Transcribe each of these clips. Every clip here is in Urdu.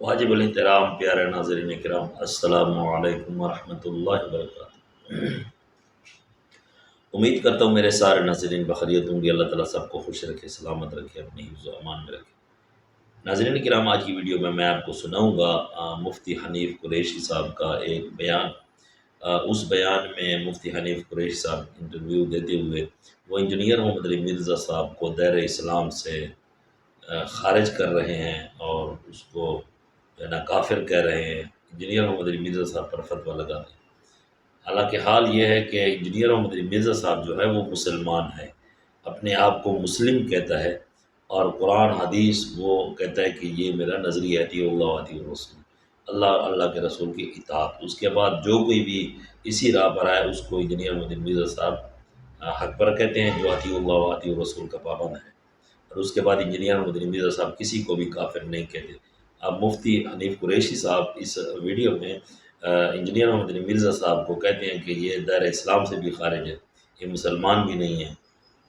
واجب الاحترام پیارے ناظرین کرام، السلام علیکم ورحمۃ اللہ وبرکاتہ۔ امید کرتا ہوں میرے سارے ناظرین بخیریت ہوں گے، اللہ تعالیٰ سب کو خوش رکھے، سلامت رکھے، اپنے حفظ و امان میں رکھے۔ ناظرین کرام، آج کی ویڈیو میں آپ کو سناؤں گا مفتی حنیف قریشی صاحب کا ایک بیان۔ اس بیان میں مفتی حنیف قریشی صاحب انٹرویو دیتے ہوئے وہ انجینئر محمد علی مرزا صاحب کو دائرہ اسلام سے خارج کر رہے ہیں اور اس کو جو ہے نا کافر کہہ رہے ہیں۔ انجینئر محمد علی مرزا صاحب پر فتویٰ لگا رہے ہیں۔ حالانکہ حال یہ ہے کہ انجینئر محمد علی مرزا صاحب جو ہے وہ مسلمان ہے، اپنے آپ کو مسلم کہتا ہے، اور قرآن حدیث وہ کہتا ہے کہ یہ میرا نظریہ اطیع اللہ و اطیع الرسول، اللہ کے رسول کی اطاعت۔ اس کے بعد جو کوئی بھی اسی راہ پر آئے اس کو انجینئر محمد علی مرزا صاحب حق پر کہتے ہیں، جو اطیع اللہ و اطیع الرسول کا پابند ہے۔ اور اس کے بعد انجینئر محمد علی مرزا صاحب کسی کو بھی کافر نہیں کہتے۔ اب مفتی حنیف قریشی صاحب اس ویڈیو میں انجینئر محمد علی مرزا صاحب کو کہتے ہیں کہ یہ دائرہ اسلام سے بھی خارج ہے، یہ مسلمان بھی نہیں ہے۔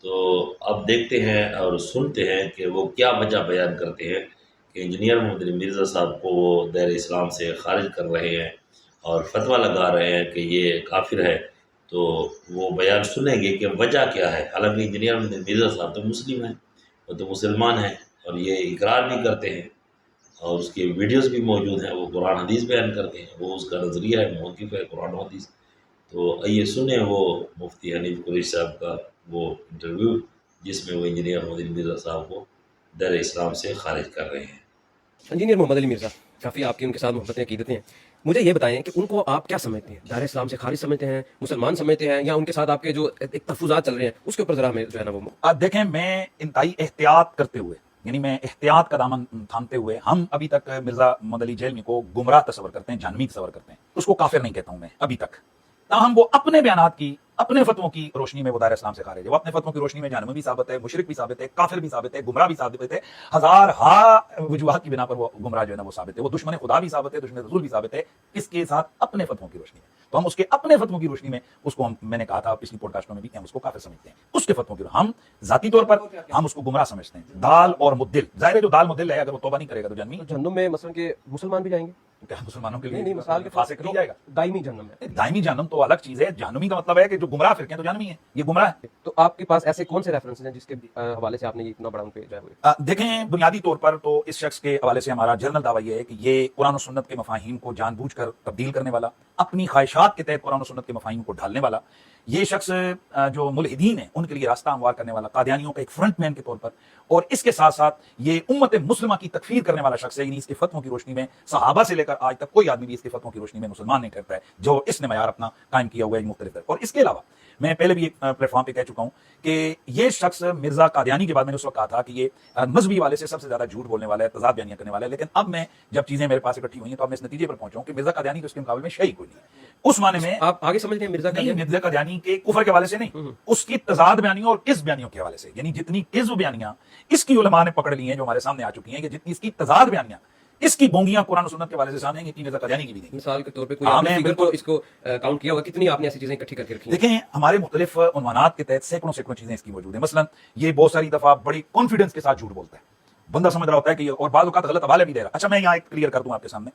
تو اب دیکھتے ہیں اور سنتے ہیں کہ وہ کیا وجہ بیان کرتے ہیں کہ انجینئر محمد علی مرزا صاحب کو وہ دائرہ اسلام سے خارج کر رہے ہیں اور فتویٰ لگا رہے ہیں کہ یہ کافر ہے۔ تو وہ بیان سنیں گے کہ وجہ کیا ہے۔ حالانکہ انجینئر محمد علی مرزا صاحب تو مسلم ہیں، وہ تو مسلمان ہیں اور یہ اقرار بھی کرتے ہیں، اور اس کے ویڈیوز بھی موجود ہیں، وہ قرآن حدیث بیان کرتے ہیں، وہ اس کا نظریہ ہے، موقف ہے قرآن و حدیث۔ تو آئیے سنیں وہ مفتی حنیف قریشی صاحب کا وہ انٹرویو، جس میں وہ انجینئر محمد علی مرزا صاحب کو دائرہ اسلام سے خارج کر رہے ہیں۔ انجینئر محمد علی مرزا، کافی آپ کی ان کے ساتھ محبتیں عقیدتیں ہیں، مجھے یہ بتائیں کہ ان کو آپ کیا سمجھتے ہیں؟ دائرہ اسلام سے خارج سمجھتے ہیں، مسلمان سمجھتے ہیں، یا ان کے ساتھ آپ کے جو ایک تحفظات چل رہے ہیں اس کے اوپر ذرا ہمیں جو ہے نا وہ دیکھیں، میں انتہائی احتیاط کرتے ہوئے، یعنی میں احتیاط کا دامن تھامتے ہوئے، ہم ابھی تک مرزا محمد علی جیلمی کو گمراہ تصور کرتے ہیں، جہنمی تصور کرتے ہیں، اس کو کافر نہیں کہتا ہوں میں ابھی تک۔ تاہم وہ اپنے بیانات کی، اپنے فتووں کی روشنی میں وہ دائرہ اسلام سے خارج ہے، وہ اپنے فتووں کی روشنی میں جہنمی بھی ثابت ہے، مشرک بھی ثابت ہے، کافر بھی ثابت ہے، گمراہ بھی ثابت ہے، ہزار وجوہات کی بنا پر وہ گمراہ جو ہے نا وہ ثابت ہے، وہ دشمن خدا بھی ثابت ہے، دشمن رسول بھی ثابت ہے، اس کے ساتھ اپنے فتووں کی روشنی میں۔ تو ہم اس کے اپنے فتووں کی روشنی میں اس کو میں نے کہا تھا پچھلی پوڈ کاسٹوں میں بھی کہ ہم اس کو کافر سمجھتے ہیں، اس کے فتووں کی ہم ذاتی طور پر ہم اس کو گمراہ سمجھتے ہیں۔ دال اور مدل، ظاہر ہے جو دال مدل ہے اگر وہ توبہ نہیں کرے گا تو جہنمی جہنم میں مثلا کہ مسلمان بھی جائیں گے؟ کیا مسلمانوں کے لیے نہیں، مثال کے فاسق نہیں جائے گا؟ دائمی جہنم ہے۔ دائمی جہنم تو الگ چیز ہے، جہنمی کا مطلب ہے کہ جو گمراہ فرقے ہیں تو جہنمی ہیں، یہ گمراہ ہے۔ تو آپ کے پاس ایسے کون سے ریفرنس ہیں جس کے حوالے سے آپ نے یہ اتنا بڑا ان پہ جائے ہوئے؟ دیکھیں، بنیادی طور پر تو اس شخص کے حوالے سے ہمارا جنرل دعویٰ یہ ہے کہ یہ قرآن و سنت کے مفاہیم کو جان بوجھ کر تبدیل کرنے والا، اپنی خواہشات کے تحت قرآن و سنت کے مفاہیم کو ڈھالنے والا، یہ شخص جو ملحدین ہیں ان کے لیے راستہ ہموار کرنے والا، قادیانیوں کا ایک فرنٹ مین کے طور پر، اور اس کے ساتھ ساتھ یہ امت مسلمہ کی تکفیر کرنے والا شخص ہے، یعنی اس کے فتووں کی روشنی میں صحابہ سے لے کر آج تک کوئی آدمی بھی اس کے فتووں کی روشنی میں مسلمان نہیں کرتا ہے، جو اس نے معیار اپنا قائم کیا ہوا ہے مختلف ہے۔ اور اس کے علاوہ میں پہلے بھی ایک پلیٹ فارم پہ کہہ چکا ہوں کہ یہ شخص مرزا قادیانی کے بعد میں نے اس وقت کہا تھا کہ یہ مذہبی والے سے سب سے زیادہ جھوٹ بولنے والا ہے، تضاد بیانیاں کرنے والا ہے، لیکن اب میں جب چیزیں میرے پاس اکٹھی ہوئی ہیں تو اب میں اس نتیجے پر پہنچا ہوں کہ مرزا قادیانی کے اس کے مقابلے میں شیعی کوئی نہیں، اس معنی میں آپ آگے سمجھتے ہیں مرزا نہیں، مرزا قادیانی کے کفر کے حوالے سے نہیں، اس کی تضاد بیانیوں اور کذب بیانیوں کے حوالے سے، یعنی جتنی کذب بیانیاں اس کی علماء نے پکڑ لی ہیں جو ہمارے سامنے آ چکی ہیں، کہ جتنی اس کی تضاد بیانیاں اس کی بونگیاں قرآن و سنت کے حوالے سے سامنے ہیں، کہ مرزا قادیانی کی بھی نہیں۔ مثال کے طور پہ کوئی آپ نے فگر کو اس کو کاؤنٹ کیا ہوگا، کتنی آپ نے ایسی چیزیں اکٹھی کر کے رکھی ہیں؟ دیکھیں، ہمارے مختلف عنوانات کے تحت سینکڑوں چیزیں اس کی موجود ہیں۔ مثلا یہ بہت ساری دفعہ بڑی کانفیڈنس کے ساتھ جھوٹ بولتا ہے، بندہ سمجھ رہا ہوتا ہے کہ اور بعض اوقات غلط حوالے بھی دے رہا ہے۔ اچھا، میں یہاں ایک کلیئر کر دوں آپ کے سامنے،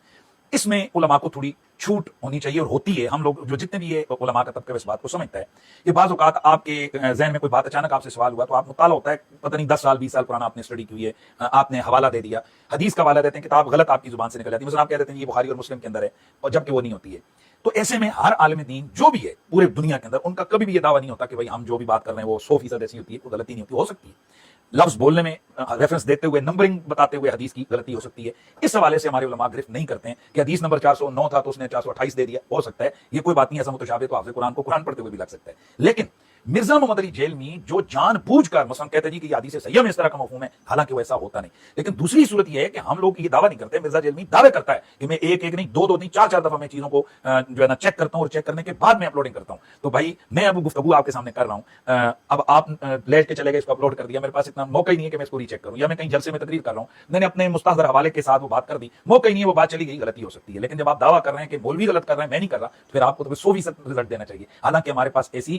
اس میں علماء کو تھوڑی چھوٹ ہونی چاہیے اور ہوتی ہے۔ ہم لوگ جو جتنے بھی یہ علماء کا طبقہ اس بات کو سمجھتا ہے کہ بعض اوقات آپ کے ذہن میں کوئی بات اچانک آپ سے سوال ہوا تو آپ مطالعہ ہوتا ہے، پتہ نہیں 10 سال 20 سال پرانا آپ نے اسٹڈی کی ہے، آپ نے حوالہ دے دیا، حدیث کا حوالہ دیتے ہیں، کتاب غلط آپ کی زبان سے نکل جاتی ہے، مثلا آپ کہہ دیتے ہیں یہ بخاری اور مسلم کے اندر ہے، اور جبکہ وہ نہیں ہوتی ہے۔ تو ایسے میں ہر عالم دین جو بھی ہے پورے دنیا کے اندر، ان کا کبھی بھی یہ دعویٰ نہیں ہوتا کہ بھائی ہم جو بھی بات کر رہے ہیں وہ 100% ایسی ہوتی ہے، کوئی غلطی نہیں ہوتی، ہو سکتی ہے لفظ بولنے میں ریفرنس دیتے ہوئے، نمبرنگ بتاتے ہوئے حدیث کی غلطی ہو سکتی ہے۔ اس حوالے سے ہمارے علماء گرفت نہیں کرتے ہیں کہ حدیث نمبر 409 تھا تو اس نے 428 دے دیا، ہو سکتا ہے یہ کوئی بات نہیں، ایسا متشابہ تو حافظ قرآن کو قرآن پڑھتے ہوئے بھی لگ سکتا ہے۔ لیکن مرزا محمد علی جیلمی جو جان بوجھ کر مثلا کہتے ہیں کہ یہ حدیث صحیح میں اس طرح کا مفہوم ہے، حالانکہ وہ ایسا ہوتا نہیں۔ لیکن دوسری صورت یہ ہے کہ ہم لوگ یہ دعویٰ نہیں کرتے، مرزا جیلمی دعوے کرتا ہے کہ میں ایک نہیں، دو نہیں، چار دفعہ میں چیزوں کو جو ہے نا چیک کرتا ہوں، اور چیک کرنے کے بعد میں اپلوڈنگ کرتا ہوں۔ تو بھائی میں اب گفتگو آپ کے سامنے کر رہا ہوں، اب آپ لیٹ کے چلے گئے، اس کو اپلوڈ کر دیا، میرے پاس اتنا موقع ہی نہیں ہے کہ میں اس کو ری چیک کروں، یا میں کہیں جلسے میں تقریر کر رہا ہوں، میں نے اپنے مستحضر حوالے کے ساتھ وہ بات کر دی، موقع ہی نہیں ہے، وہ بات چلی گئی، غلطی ہو سکتی ہے۔ لیکن جب آپ دعویٰ کر رہے ہیں کہ مولوی غلط کر رہے ہیں، میں نہیں کر رہا، تو پھر آپ کو تو 100% رزلٹ دینا چاہیے۔ حالانکہ ہمارے پاس ایسی